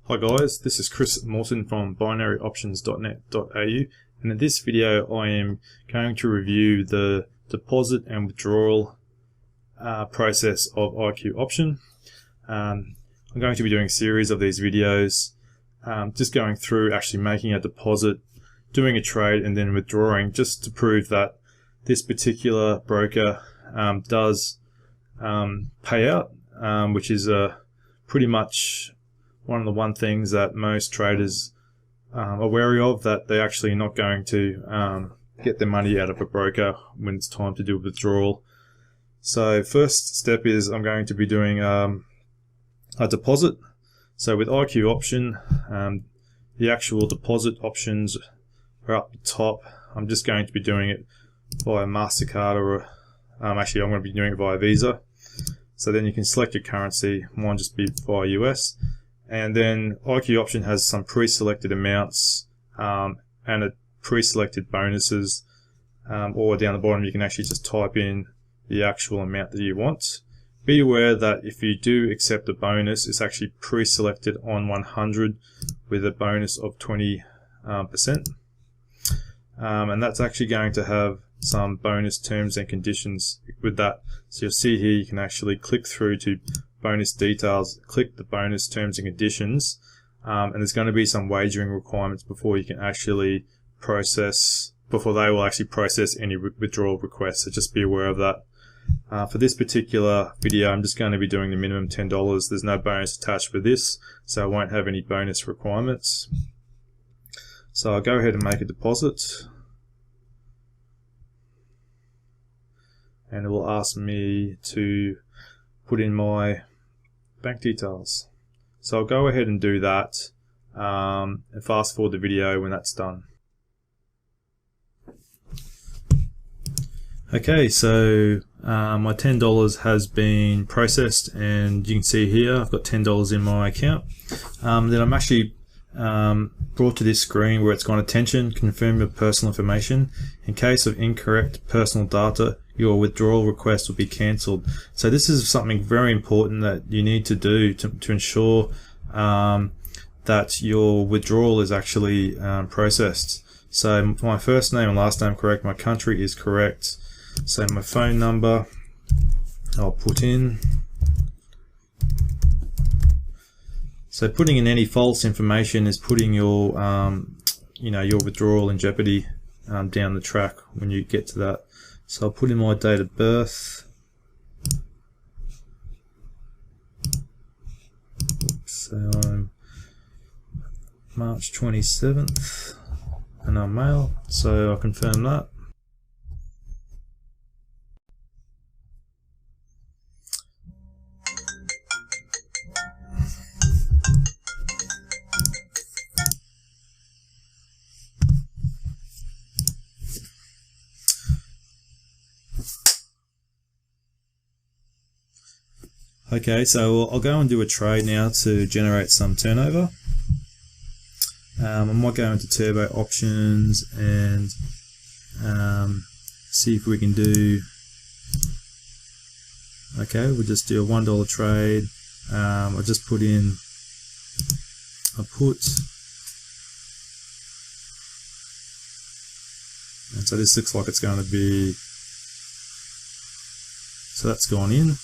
Hi guys, this is Chris Morton from binaryoptions.net.au, and in this video I am going to review the deposit and withdrawal process of Iqoption. I'm going to be doing a series of these videos, just going through actually making a deposit, doing a trade and then withdrawing, just to prove that this particular broker does pay out, which is pretty much one of the things that most traders are wary of, that they're actually not going to get their money out of a broker when it's time to do a withdrawal. So first step is I'm going to be doing a deposit. So with Iqoption, the actual deposit options are up the top. I'm just going to be doing it via MasterCard, or actually I'm going to be doing it via Visa. So then you can select your currency, mine just be via US. And then Iqoption has some pre-selected amounts and pre-selected bonuses, or down the bottom you can actually just type in the actual amount that you want. Be aware that if you do accept a bonus, it's actually pre-selected on 100 with a bonus of 20%. And that's actually going to have some bonus terms and conditions with that. So you'll see here you can actually click through to bonus details, click the bonus terms and conditions, and there's going to be some wagering requirements before you can actually process, before they will actually process any withdrawal requests, so just be aware of that. For this particular video I'm just going to be doing the minimum $10. There's no bonus attached with this, so I won't have any bonus requirements. So I'll go ahead and make a deposit, and it will ask me to put in my bank details. So I'll go ahead and do that, and fast forward the video when that's done. Okay, so my $10 has been processed, and you can see here I've got $10 in my account. Then I'm actually brought to this screen where it's gone attention, confirm your personal information. In case of incorrect personal data, your withdrawal request will be cancelled. So this is something very important that you need to do to ensure that your withdrawal is actually processed. So my first name and last name correct, my country is correct. So my phone number I'll put in. So putting in any false information is putting your your withdrawal in jeopardy down the track when you get to that. So I'll put in my date of birth. So I'm March 27th, and I'm male, so I'll confirm that. Okay, so I'll go and do a trade now to generate some turnover. I might go into turbo options and see if we can do, okay, we'll just do a $1 trade. I'll just put in a put, and so this looks like it's going to be, so that's gone in.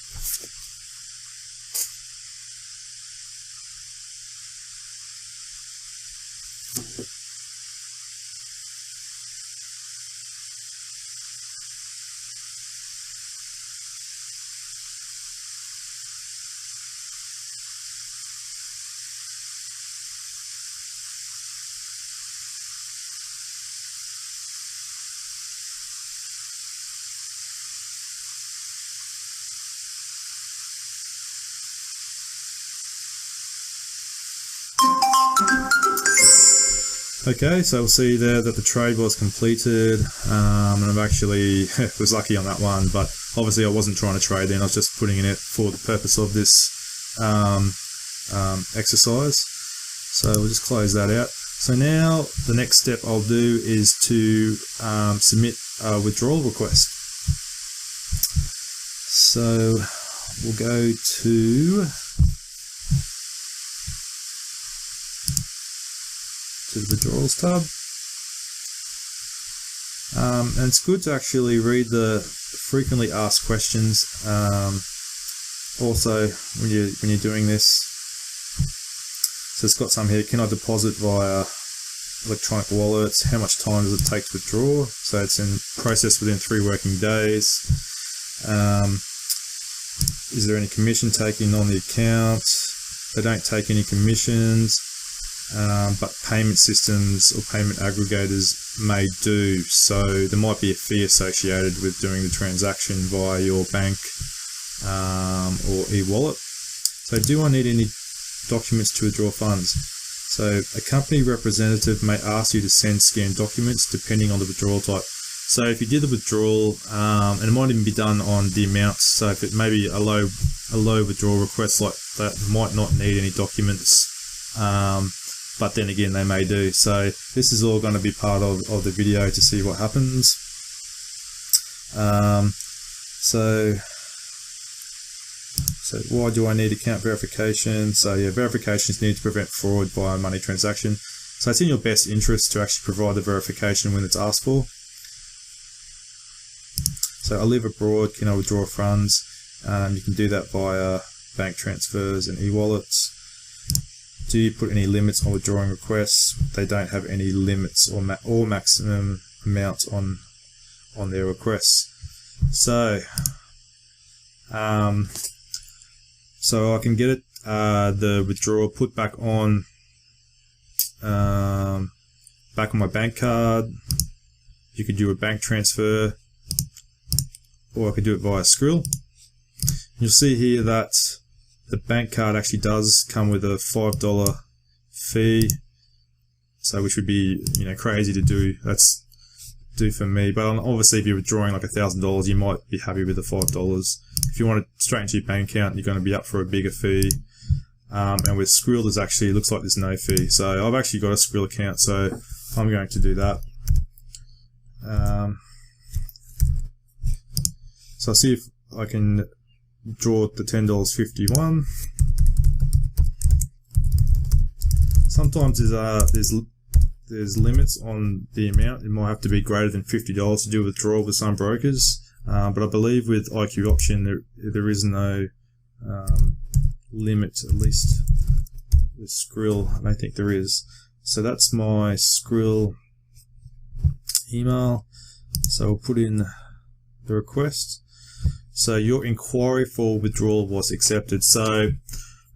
Okay, so we'll see there that the trade was completed, and I've actually was lucky on that one, but obviously I wasn't trying to trade then, I was just putting in it for the purpose of this exercise. So we'll just close that out. So now the next step I'll do is to submit a withdrawal request. So we'll go to to the withdrawals tab. And it's good to actually read the frequently asked questions. Also, when you're doing this, so it's got some here. Can I deposit via electronic wallets? How much time does it take to withdraw? So it's in process within 3 working days. Is there any commission taken on the account? They don't take any commissions, but payment systems or payment aggregators may do. So there might be a fee associated with doing the transaction via your bank or e-wallet. So do I need any documents to withdraw funds? So a company representative may ask you to send scanned documents depending on the withdrawal type. So if you did the withdrawal, and it might even be done on the amounts, so if it may be a low withdrawal request like that, might not need any documents, but then again they may do. So this is all going to be part of the video to see what happens. So why do I need account verification? So yeah, verifications need to prevent fraud via money transaction. So it's in your best interest to actually provide the verification when it's asked for. So I live abroad, can I withdraw funds? You can do that via bank transfers and e-wallets. Do you put any limits on withdrawing requests? They don't have any limits or maximum amounts on their requests. So I can get it, the withdrawal put back on my bank card. You could do a bank transfer, or I could do it via Skrill. You'll see here that the bank card actually does come with a $5 fee, so which would be, you know, crazy to do. That's do for me, but obviously if you're withdrawing like $1,000, you might be happy with the $5. If you want it straight into your bank account, you're going to be up for a bigger fee. And with Skrill, there's actually, it looks like there's no fee. So I've actually got a Skrill account, so I'm going to do that. So I'll see if I can draw the $10.51. Sometimes there's limits on the amount. It might have to be greater than $50 to do a withdrawal with some brokers, but I believe with Iqoption there is no limit, at least with Skrill. I don't think there is. So that's my Skrill email. So we'll put in the request. So your inquiry for withdrawal was accepted. So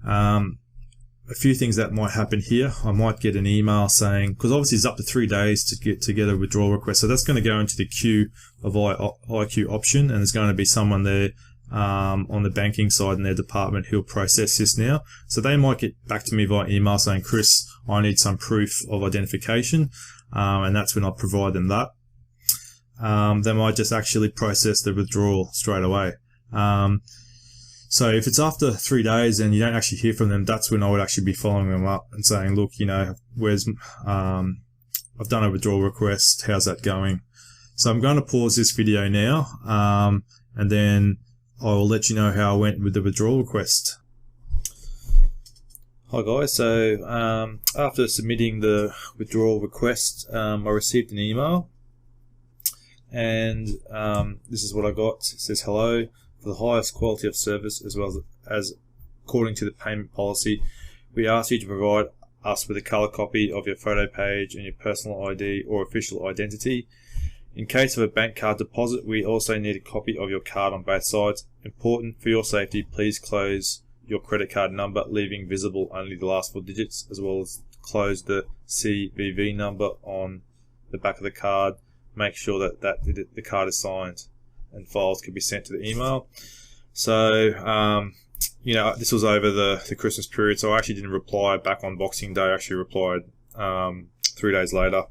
a few things that might happen here. I might get an email saying, because obviously it's up to 3 days to get a withdrawal request, so that's going to go into the queue of Iqoption, and there's going to be someone there on the banking side in their department who'll process this now. So they might get back to me via email saying, Chris, I need some proof of identification, and that's when I'll provide them that. They might just actually process the withdrawal straight away. So if it's after 3 days and you don't actually hear from them, that's when I would actually be following them up and saying, look, you know, I've done a withdrawal request, how's that going? So I'm going to pause this video now, and then I will let you know how I went with the withdrawal request. Hi guys, so after submitting the withdrawal request, I received an email, and this is what I got. It says, hello. For the highest quality of service as well as according to the payment policy, we ask you to provide us with a color copy of your photo page and your personal ID or official identity. In case of a bank card deposit, we also need a copy of your card on both sides. Important for your safety, please close your credit card number, leaving visible only the last 4 digits, as well as close the CVV number on the back of the card. Make sure that the card is signed, and files can be sent to the email. So, you know, this was over the Christmas period, so I actually didn't reply back on Boxing Day. I actually replied 3 days later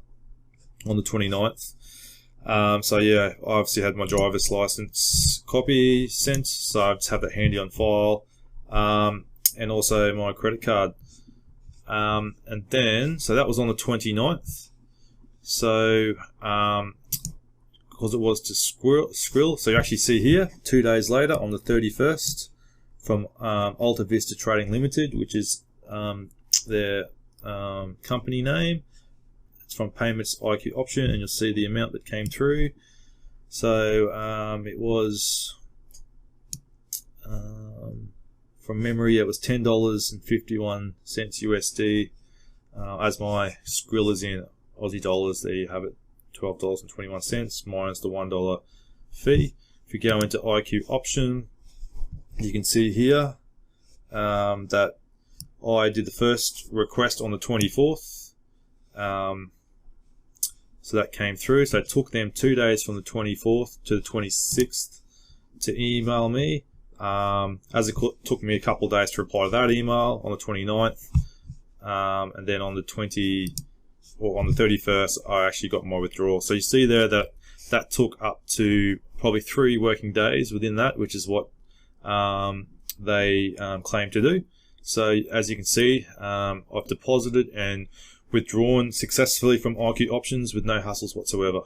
on the 29th. So yeah, I obviously had my driver's license copy sent, so I just have that handy on file, and also my credit card. And then, so that was on the 29th. So, because it was to Skrill, so you actually see here 2 days later on the 31st from Alta Vista Trading Limited, which is their company name, It's from payments Iqoption, and you'll see the amount that came through. So it was, from memory, it was $10.51 USD. As my skrill is in Aussie dollars, there you have it, $12.21 minus the $1 fee. If you go into Iqoption, you can see here that I did the first request on the 24th. So that came through. So it took them 2 days from the 24th to the 26th to email me. As it took me a couple of days to reply to that email on the 29th. And then on the 31st, I actually got my withdrawal. So you see there that that took up to probably 3 working days within that, which is what they claim to do. So as you can see, I've deposited and withdrawn successfully from Iqoptions with no hassles whatsoever.